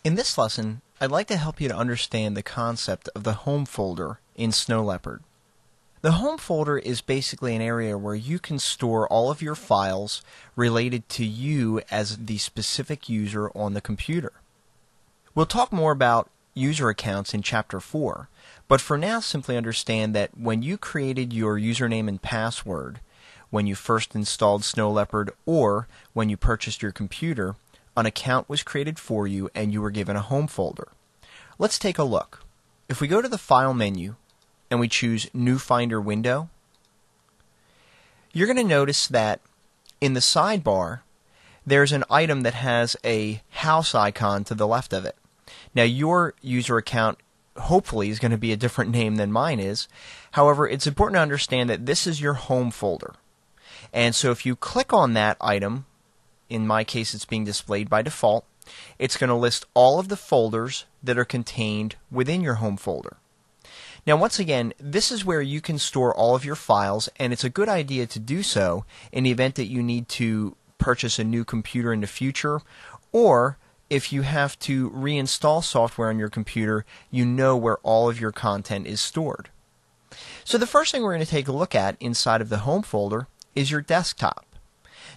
In this lesson, I'd like to help you to understand the concept of the home folder in Snow Leopard. The home folder is basically an area where you can store all of your files related to you as the specific user on the computer. We'll talk more about user accounts in Chapter 4, but for now simply understand that when you created your username and password, when you first installed Snow Leopard, or when you purchased your computer, an account was created for you and you were given a home folder. Let's take a look. If we go to the File menu and we choose New Finder Window, you're going to notice that in the sidebar there's an item that has a house icon to the left of it. Now your user account hopefully is going to be a different name than mine is. However, it's important to understand that this is your home folder. And so if you click on that item, in my case it's being displayed by default, it's going to list all of the folders that are contained within your home folder. Now once again, this is where you can store all of your files, and it's a good idea to do so in the event that you need to purchase a new computer in the future, or if you have to reinstall software on your computer, you know where all of your content is stored. So the first thing we're going to take a look at inside of the home folder is your desktop.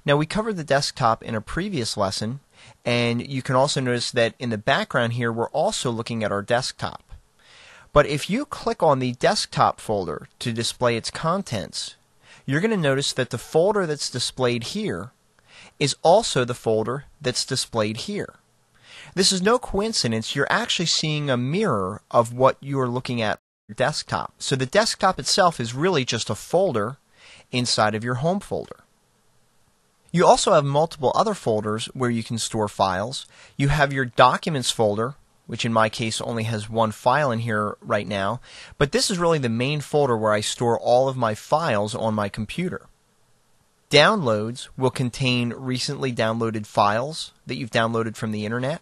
Now we covered the desktop in a previous lesson, and you can also notice that in the background here we're also looking at our desktop. But if you click on the desktop folder to display its contents, you're going to notice that the folder that's displayed here is also the folder that's displayed here. This is no coincidence. You're actually seeing a mirror of what you're looking at on your desktop. So the desktop itself is really just a folder inside of your home folder. You also have multiple other folders where you can store files. You have your Documents folder, which in my case only has one file in here right now, but this is really the main folder where I store all of my files on my computer. Downloads will contain recently downloaded files that you've downloaded from the internet.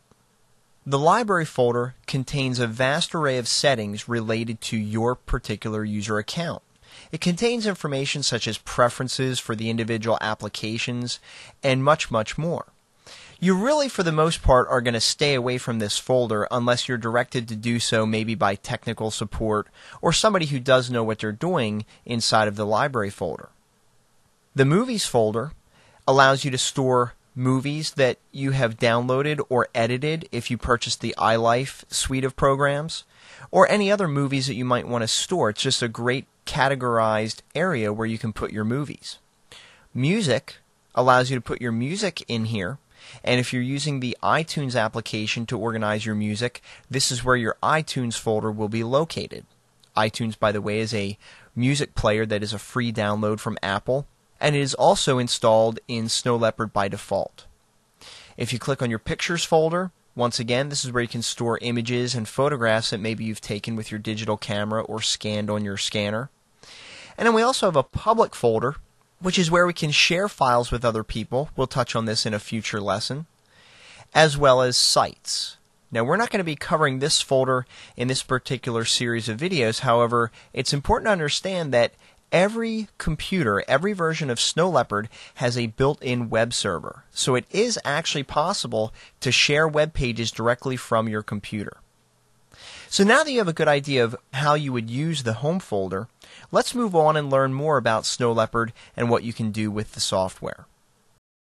The Library folder contains a vast array of settings related to your particular user account. It contains information such as preferences for the individual applications and much, much more. You really, for the most part, are going to stay away from this folder unless you're directed to do so maybe by technical support or somebody who does know what they're doing inside of the Library folder. The Movies folder allows you to store movies that you have downloaded or edited if you purchase the iLife suite of programs, or any other movies that you might want to store. It's just a great categorized area where you can put your movies. Music allows you to put your music in here, and if you're using the iTunes application to organize your music, this is where your iTunes folder will be located. iTunes, by the way, is a music player that is a free download from Apple, and it is also installed in Snow Leopard by default. If you click on your Pictures folder, once again, this is where you can store images and photographs that maybe you've taken with your digital camera or scanned on your scanner. And then we also have a Public folder, which is where we can share files with other people. We'll touch on this in a future lesson, as well as Sites. Now, we're not going to be covering this folder in this particular series of videos. However, it's important to understand that every computer, every version of Snow Leopard has a built-in web server. So it is actually possible to share web pages directly from your computer. So now that you have a good idea of how you would use the home folder, let's move on and learn more about Snow Leopard and what you can do with the software.